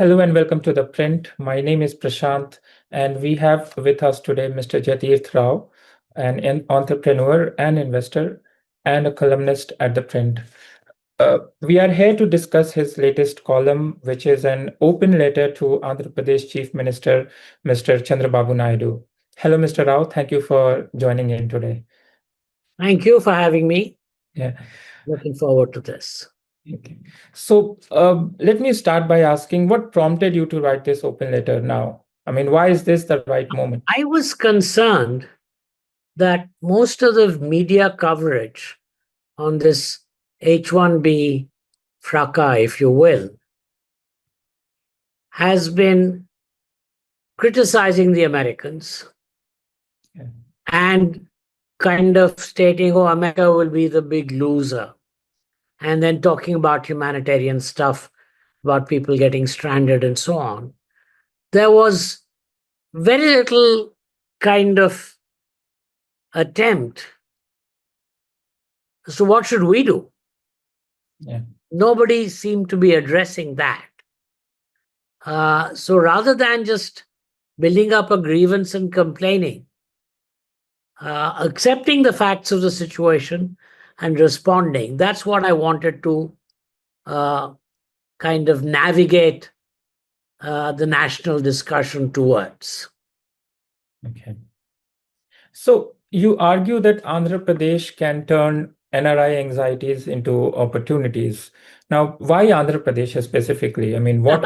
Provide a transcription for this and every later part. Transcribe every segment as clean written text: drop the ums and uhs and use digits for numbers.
Hello and welcome to The Print. My name is Prashant, and we have with us today Mr. Jaithirth Rao, an entrepreneur and investor, and a columnist at The Print. We are here to discuss his latest column, which is an open letter to Andhra Pradesh Chief Minister, Mr. Chandrababu Naidu. Hello, Mr. Rao. Thank you for joining in today. Thank you for having me. Yeah. Looking forward to this. Okay. So let me start by asking what prompted you to write this open letter now? I mean, why is this the right moment? I was concerned that most of the media coverage on this H-1B fracas, if you will, has been criticizing the Americans and kind of stating, oh, America will be the big loser. And then talking about humanitarian stuff, about people getting stranded and so on. There was very little kind of attempt. So what should we do? Yeah. Nobody seemed to be addressing that. So rather than just building up a grievance and complaining, accepting the facts of the situation and responding, that's what I wanted to kind of navigate the national discussion towards. Okay. So you argue that Andhra Pradesh can turn NRI anxieties into opportunities. Now, why Andhra Pradesh specifically? I mean, what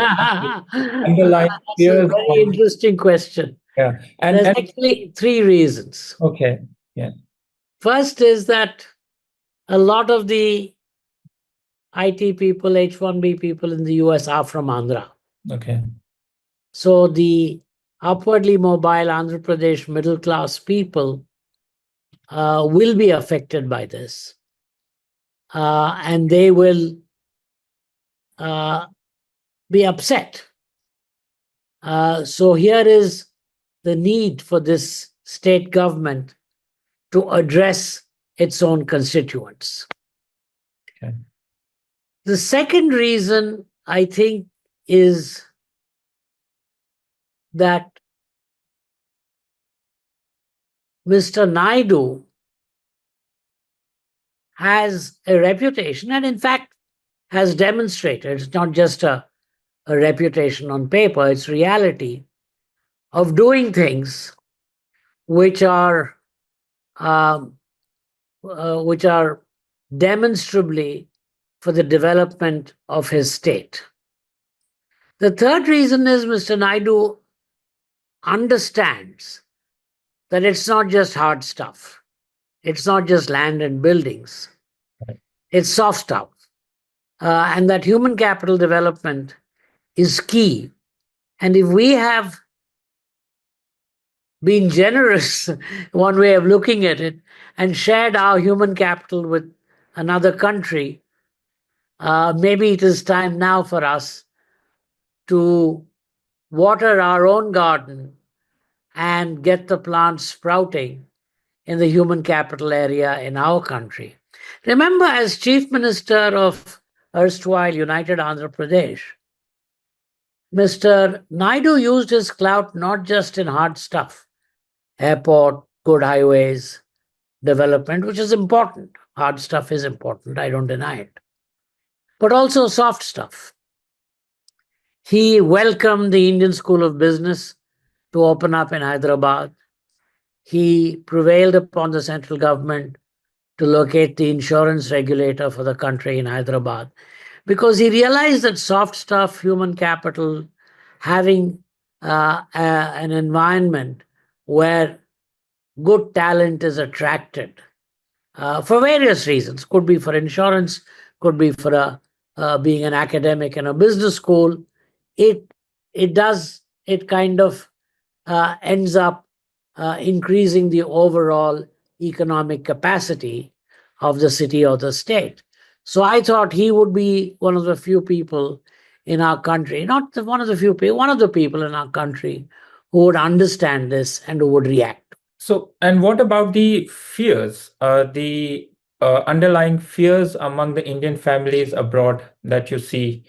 underlying That's a fears? very interesting question. Yeah. There's actually three reasons. Okay. Yeah. First is that a lot of the IT people, H-1B people in the US are from Andhra. Okay. So the upwardly mobile Andhra Pradesh middle class people will be affected by this. And they will be upset. So here is the need for this state government to address its own constituents. Okay. The second reason, I think, is that Mr. Naidu has a reputation, and in fact has demonstrated, it's not just a reputation on paper, it's reality, of doing things which are demonstrably for the development of his state. The third reason is Mr. Naidu understands that it's not just hard stuff. It's not just land and buildings. It's soft stuff. And that human capital development is key. And if we have been generous, one way of looking at it, and shared our human capital with another country, maybe it is time now for us to water our own garden and get the plants sprouting in the human capital area in our country. Remember, as Chief Minister of erstwhile United Andhra Pradesh, Mr. Naidu used his clout not just in hard stuff, airport, good highways, development, which is important. Hard stuff is important, I don't deny it. But also soft stuff. He welcomed the Indian School of Business to open up in Hyderabad. He prevailed upon the central government to locate the insurance regulator for the country in Hyderabad, because he realized that soft stuff, human capital, having an environment where good talent is attracted for various reasons, could be for insurance, could be for being an academic in a business school, it kind of ends up increasing the overall economic capacity of the city or the state. So I thought he would be one of the few people in our country, not one of the few people, one of the people in our country who would understand this and who would react. So, and what about the fears, the underlying fears among the Indian families abroad that you see?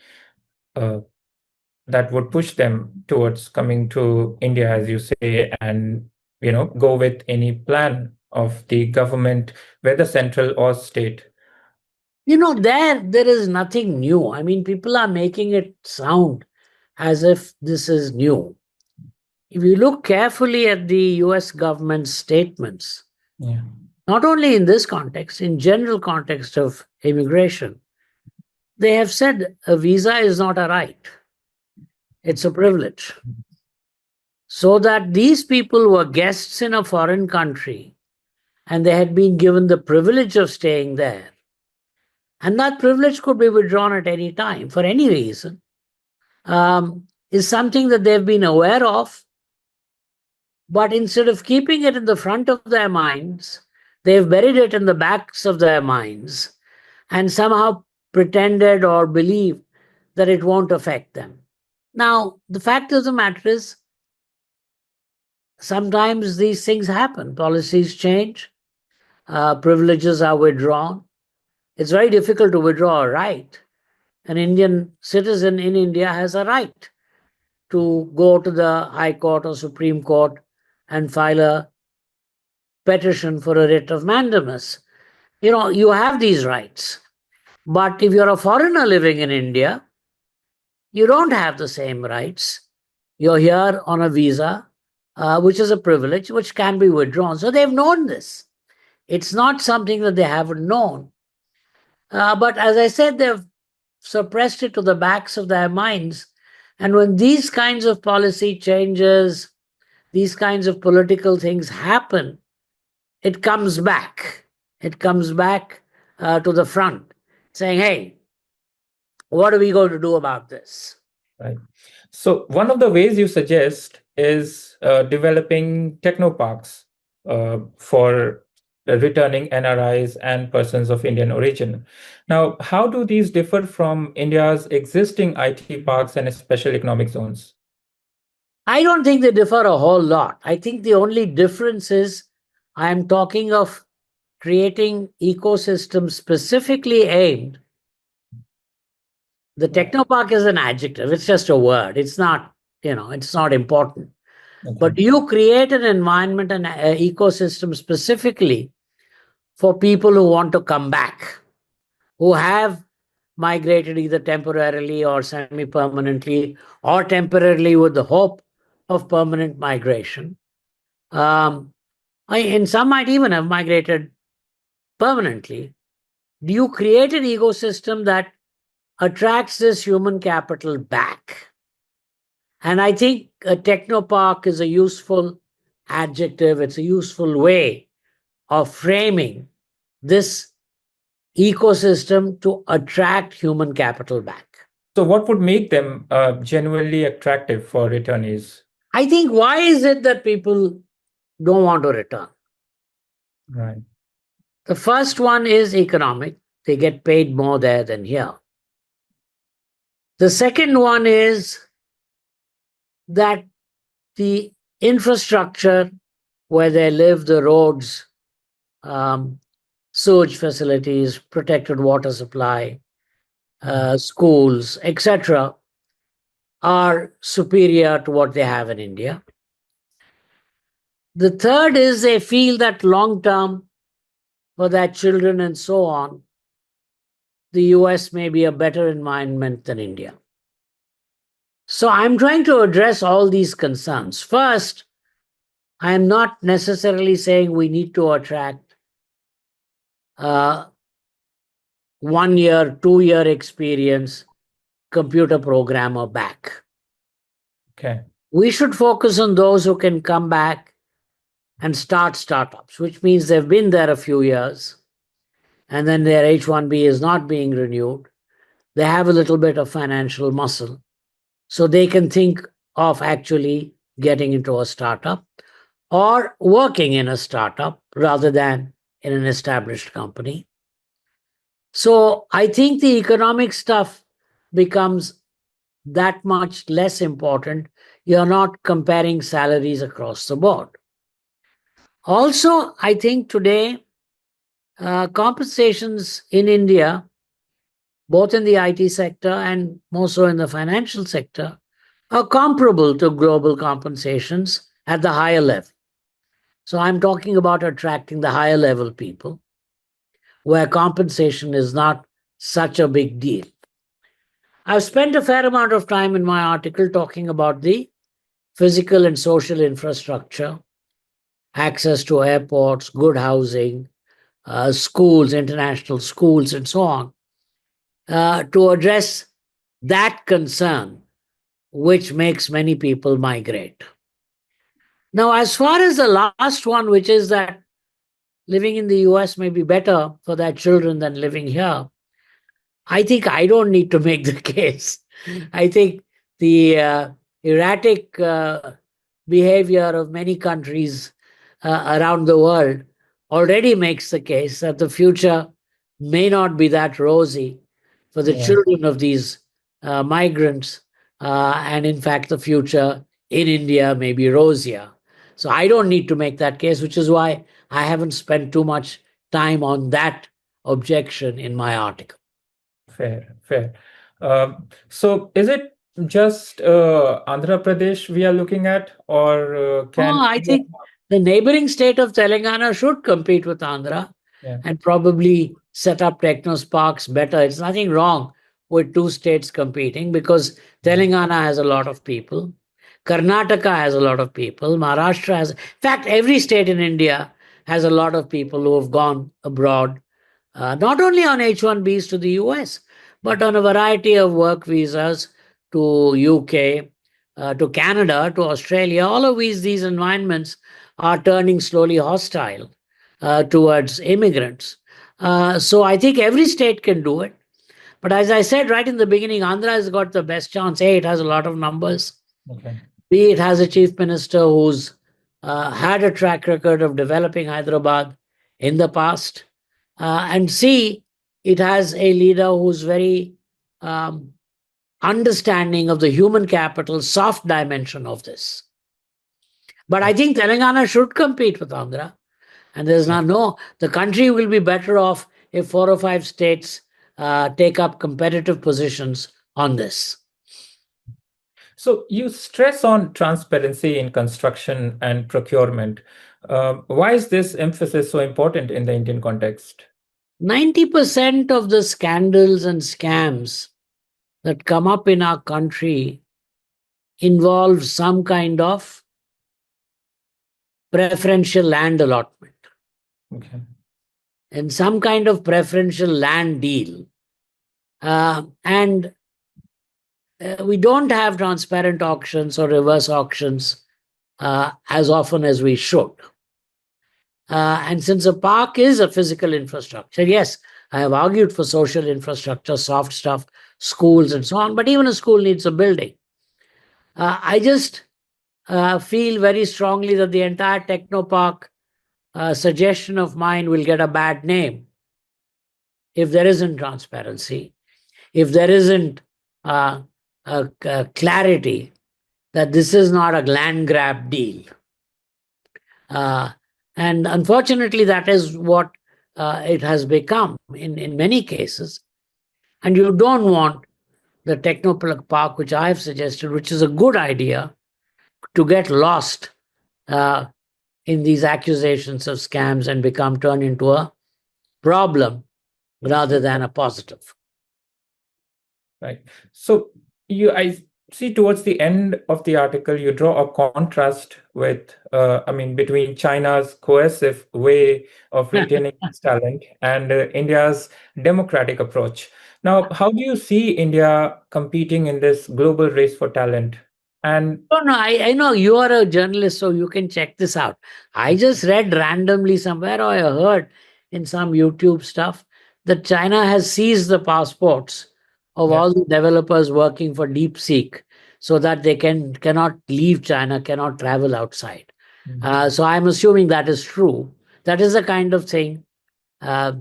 that would push them towards coming to India, as you say, and go with any plan of the government, whether central or state. There is nothing new. I mean, people are making it sound as if this is new. If you look carefully at the US government statements, Yeah. not only in this context, in general context of immigration, they have said a visa is not a right, it's a privilege. So that these people were guests in a foreign country and they had been given the privilege of staying there. And that privilege could be withdrawn at any time for any reason, is something that they've been aware of. But instead of keeping it in the front of their minds, they've buried it in the backs of their minds and somehow pretended or believed that it won't affect them. Now, the fact of the matter is, sometimes these things happen. Policies change, privileges are withdrawn. It's very difficult to withdraw a right. An Indian citizen in India has a right to go to the High Court or Supreme Court and file a petition for a writ of mandamus. You have these rights. But if you're a foreigner living in India, you don't have the same rights. You're here on a visa, which is a privilege, which can be withdrawn. So they've known this. It's not something that they haven't known. But as I said, they've suppressed it to the backs of their minds. And when these kinds of policy changes, these kinds of political things happen, it comes back. It comes back to the front, saying, hey, what are we going to do about this? Right. So one of the ways you suggest is developing techno parks for returning NRIs and persons of Indian origin. Now, how do these differ from India's existing IT parks and special economic zones? I don't think they differ a whole lot. I think the only difference is I'm talking of creating ecosystems specifically aimed. The technopark is an adjective. It's just a word. It's not, it's not important. Okay. But you create an environment and ecosystem specifically for people who want to come back, who have migrated either temporarily or semi-permanently or temporarily with the hope of permanent migration. And some might even have migrated permanently. Do you create an ecosystem that attracts this human capital back? And I think a technopark is a useful adjective. It's a useful way of framing this ecosystem to attract human capital back. So what would make them genuinely attractive for returnees? I think, why is it that people don't want to return? Right. The first one is economic. They get paid more there than here. The second one is that the infrastructure where they live, the roads, sewage facilities, protected water supply, schools, etc., are superior to what they have in India. The third is they feel that long term, for their children and so on, the US may be a better environment than India. So I'm trying to address all these concerns. First, I am not necessarily saying we need to attract 1 year, 2 year experience computer programmer back. Okay. We should focus on those who can come back and start startups, which means they've been there a few years and then their H-1B is not being renewed. They have a little bit of financial muscle, so they can think of actually getting into a startup or working in a startup rather than in an established company. So I think the economic stuff becomes that much less important. You're not comparing salaries across the board. Also, I think today, compensations in India, both in the IT sector and more so in the financial sector, are comparable to global compensations at the higher level. So I'm talking about attracting the higher level people where compensation is not such a big deal. I've spent a fair amount of time in my article talking about the physical and social infrastructure, access to airports, good housing, schools, international schools, and so on, to address that concern, which makes many people migrate. Now, as far as the last one, which is that living in the US may be better for their children than living here, I think I don't need to make the case. I think the erratic behavior of many countries around the world already makes the case that the future may not be that rosy for the Yeah, children of these migrants. And in fact, the future in India may be rosier. So I don't need to make that case, which is why I haven't spent too much time on that objection in my article. fair, fair. So is it just Andhra Pradesh we are looking at, or Oh, can I think the neighboring state of Telangana should compete with Andhra yeah, and probably set up Techno Parks better. It's nothing wrong with two states competing because Telangana has a lot of people. Karnataka has a lot of people. Maharashtra has, in fact, every state in India has a lot of people who have gone abroad, not only on H-1Bs to the US, but on a variety of work visas to UK, to Canada, to Australia. All of these environments are turning slowly hostile towards immigrants. So I think every state can do it. But as I said right in the beginning, Andhra has got the best chance. A, it has a lot of numbers. okay. B, it has a chief minister who's had a track record of developing Hyderabad in the past. And C, it has a leader who's very um, understanding of the human capital, soft dimension of this. But I think Telangana should compete with Andhra. And there's not, no, the country will be better off if 4 or 5 states take up competitive positions on this. So you stress on transparency in construction and procurement. Why is this emphasis so important in the Indian context? 90% of the scandals and scams that come up in our country involve some kind of preferential land allotment Okay. and some kind of preferential land deal. And we don't have transparent auctions or reverse auctions as often as we should. And since a park is a physical infrastructure, yes, I have argued for social infrastructure, soft stuff, schools, and so on, but even a school needs a building. I just feel very strongly that the entire Techno Park suggestion of mine will get a bad name if there isn't transparency, if there isn't clarity that this is not a land grab deal. And unfortunately, that is what it has become in many cases. And you don't want the Techno Park, which I have suggested, which is a good idea, to get lost in these accusations of scams and become turned into a problem rather than a positive. Right. So I see towards the end of the article, you draw a contrast with, between China's coercive way of retaining its talent and India's democratic approach. Now, how do you see India competing in this global race for talent? And Oh, no, I know you are a journalist, so you can check this out. I just read randomly somewhere, or I heard in some YouTube stuff, that China has seized the passports of yeah, all the developers working for DeepSeek so that they cannot leave China, cannot travel outside. So I'm assuming that is true. That is the kind of thing uh,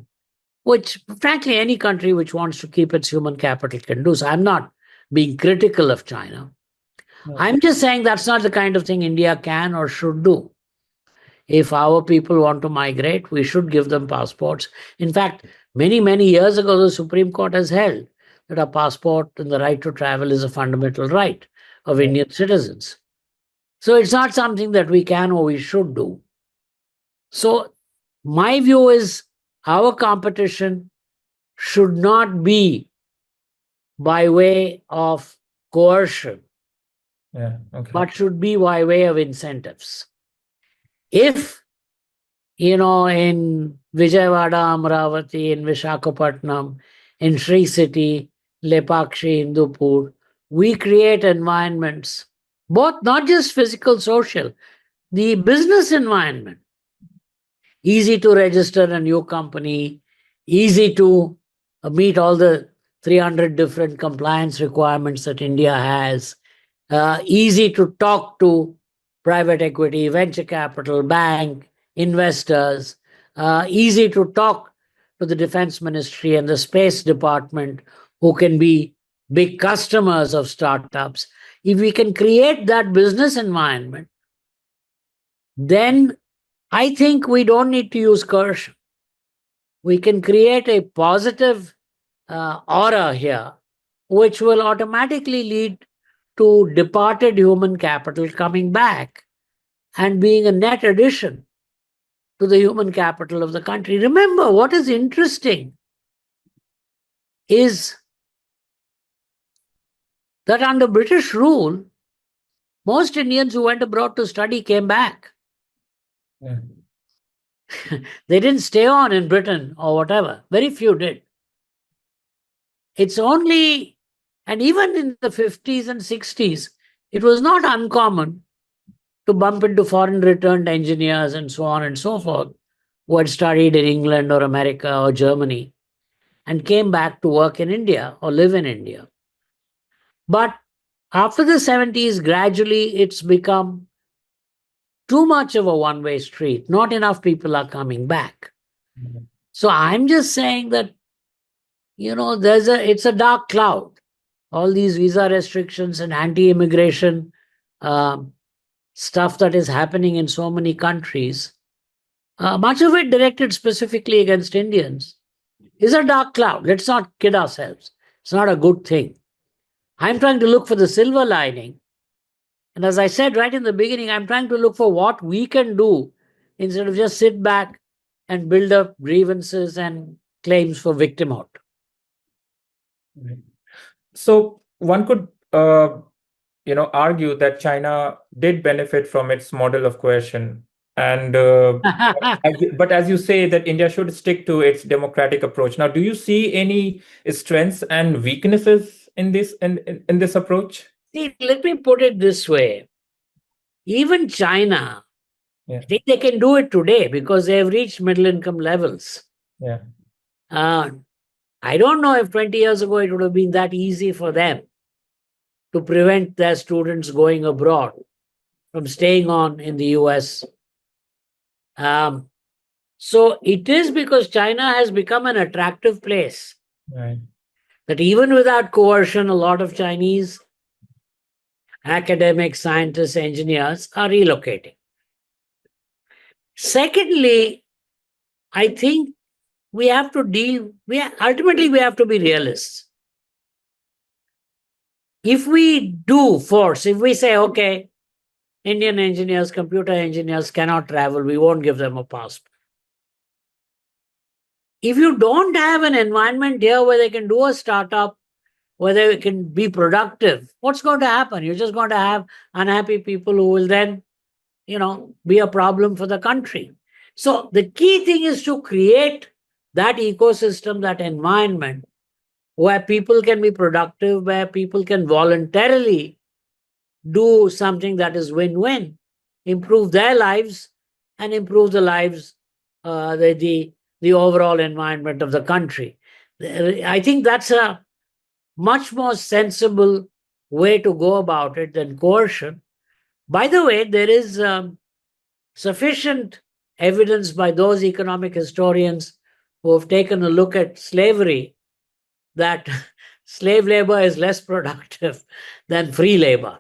which, frankly, any country which wants to keep its human capital can do. So I'm not being critical of China. yeah, I'm just saying that's not the kind of thing India can or should do. If our people want to migrate, we should give them passports. In fact, many, many years ago, the Supreme Court has held that a passport and the right to travel is a fundamental right. of Indian citizens. So it's not something that we can or we should do. So my view is our competition should not be by way of coercion, but should be by way of incentives. If, in Vijayawada, Amravati, in Visakhapatnam, in Sri City, Lepakshi, Hindupur, we create environments, both not just physical, social, the business environment. Easy to register a new company, easy to meet all the 300 different compliance requirements that India has, easy to talk to private equity, venture capital, bank, investors, easy to talk to the defense ministry and the space department, who can be big customers of startups. If we can create that business environment, then I think we don't need to use coercion. We can create a positive aura here, which will automatically lead to departed human capital coming back and being a net addition to the human capital of the country. Remember, what is interesting is that under British rule, most Indians who went abroad to study came back. Yeah. They didn't stay on in Britain or whatever. Very few did. It's only, and even in the 50s and 60s, it was not uncommon to bump into foreign returned engineers and so on and so forth, who had studied in England or America or Germany and came back to work in India or live in India. But after the 70s, gradually it's become too much of a one-way street. Not enough people are coming back. Mhm. So I'm just saying that, it's a dark cloud. All these visa restrictions and anti-immigration stuff that is happening in so many countries, much of it directed specifically against Indians, is a dark cloud. Let's not kid ourselves. It's not a good thing. I'm trying to look for the silver lining. And as I said right in the beginning, I'm trying to look for what we can do instead of just sit back and build up grievances and claims for victimhood. Right. So one could, argue that China did benefit from its model of coercion, and but as you say, that India should stick to its democratic approach. Now, do you see any strengths and weaknesses in this approach? See, let me put it this way. Even China, Yeah, I think they can do it today because they have reached middle income levels. yeah, I don't know if 20 years ago it would have been that easy for them to prevent their students going abroad from staying on in the US. So it is because China has become an attractive place right, that even without coercion, a lot of Chinese academics, scientists, engineers are relocating. Secondly, I think we have to ultimately we have to be realists. If we do force, if we say, okay, Indian engineers, computer engineers cannot travel, we won't give them a passport. If you don't have an environment here where they can do a startup, where they can be productive, what's going to happen? You're just going to have unhappy people who will then, be a problem for the country. So the key thing is to create that ecosystem, that environment where people can be productive, where people can voluntarily do something that is win-win, improve their lives and improve the lives, the overall environment of the country. I think that's a much more sensible way to go about it than coercion. By the way, there is sufficient evidence by those economic historians who have taken a look at slavery that slave labor is less productive than free labor.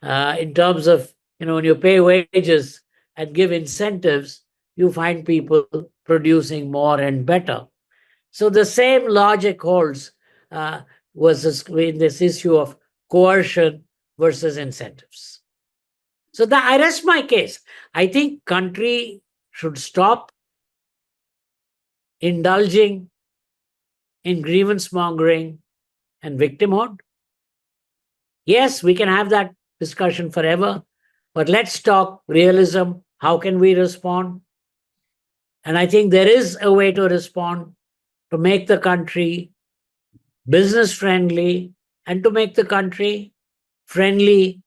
In terms of, when you pay wages and give incentives, you find people producing more and better. So the same logic holds in this issue of coercion versus incentives. So I rest my case. I think country should stop indulging in grievance mongering and victimhood. Yes, we can have that discussion forever, but let's talk realism. How can we respond? And I think there is a way to respond to make the country business friendly and to make the country friendly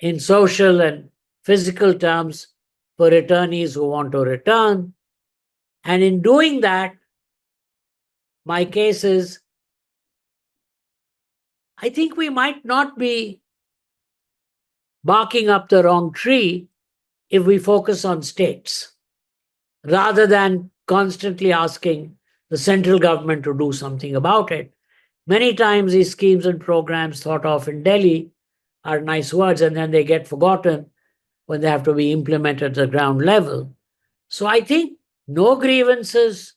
in social and physical terms for returnees who want to return. And in doing that, my case is I think we might not be barking up the wrong tree if we focus on states rather than constantly asking the central government to do something about it. Many times, these schemes and programs thought of in Delhi are nice words and then they get forgotten when they have to be implemented at the ground level. So I think no grievances,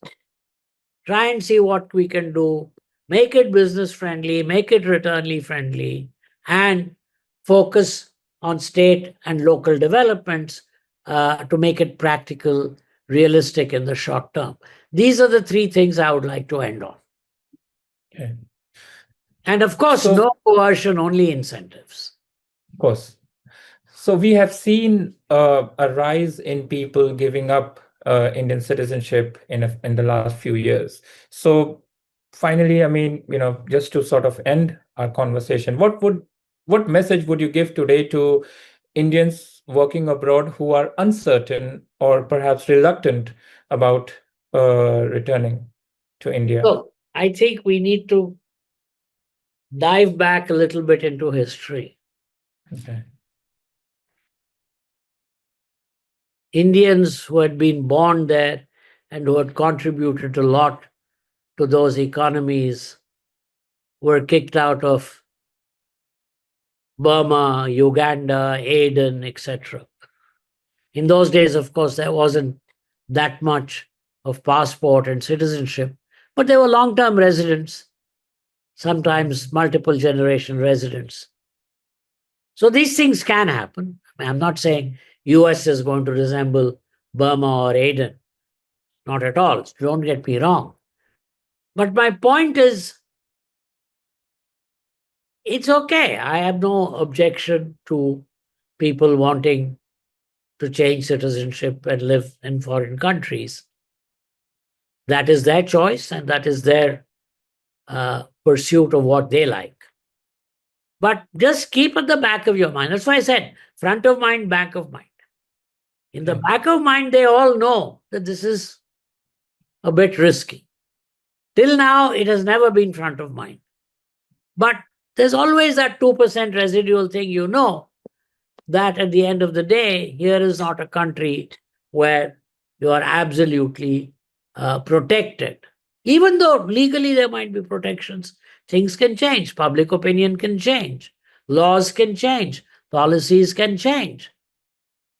try and see what we can do, make it business friendly, make it returnly friendly, and focus on state and local developments to make it practical, realistic in the short term. These are the three things I would like to end on. Okay. And of course, no coercion, only incentives. Of course. So we have seen a rise in people giving up Indian citizenship in the last few years. So finally, I mean, just to sort of end our conversation, what message would you give today to Indians working abroad who are uncertain or perhaps reluctant about returning to India? So I think we need to dive back a little bit into history. Okay. Indians who had been born there and who had contributed a lot to those economies were kicked out of Burma, Uganda, Aden, etc. In those days, of course, there wasn't that much of passport and citizenship, but they were long term residents, sometimes multiple generation residents. So these things can happen. I'm not saying US is going to resemble Burma or Aden. Not at all. Don't get me wrong. But my point is, it's okay. I have no objection to people wanting to change citizenship and live in foreign countries. That is their choice and that is their pursuit of what they like. But just keep at the back of your mind. That's why I said front of mind, back of mind. In the back of mind, they all know that this is a bit risky. Till now, it has never been front of mind. But there's always that 2% residual thing, that at the end of the day, here is not a country where you are absolutely protected. Even though legally there might be protections, things can change. Public opinion can change. Laws can change. Policies can change.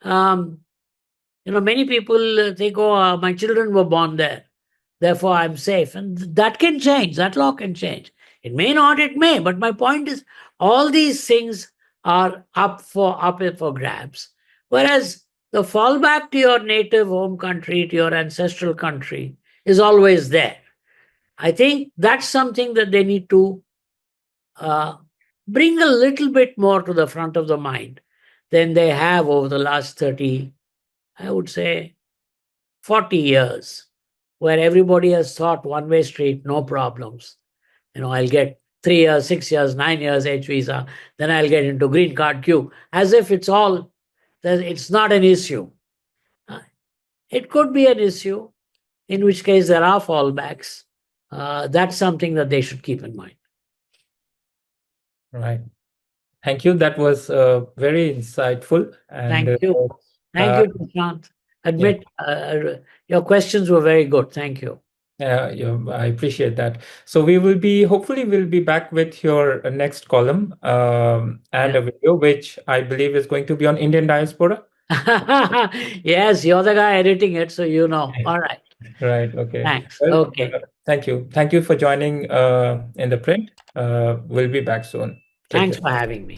Many people think, oh, my children were born there, therefore I'm safe. And that can change. That law can change. It may not, it may. But my point is, all these things are up for grabs. Whereas the fallback to your native home country, to your ancestral country, is always there. I think that's something that they need to bring a little bit more to the front of the mind than they have over the last 30, I would say, 40 years, where everybody has thought one-way street, no problems. I'll get 3 years, 6 years, 9 years H visa, then I'll get into green card queue, as if it's not an issue. It could be an issue, in which case there are fallbacks. That's something that they should keep in mind. Right. Thank you. That was very insightful. And Thank you. Thank you, Prashant. Admit your questions were very good. Thank you. I appreciate that. So hopefully we'll be back with your next column and a video, which I believe is going to be on Indian diaspora. Yes, you're the guy editing it, so you know. All right. Right. Okay. Thanks. Well, okay. Thank you. Thank you for joining in the print. We'll be back soon. Thanks care. for having me.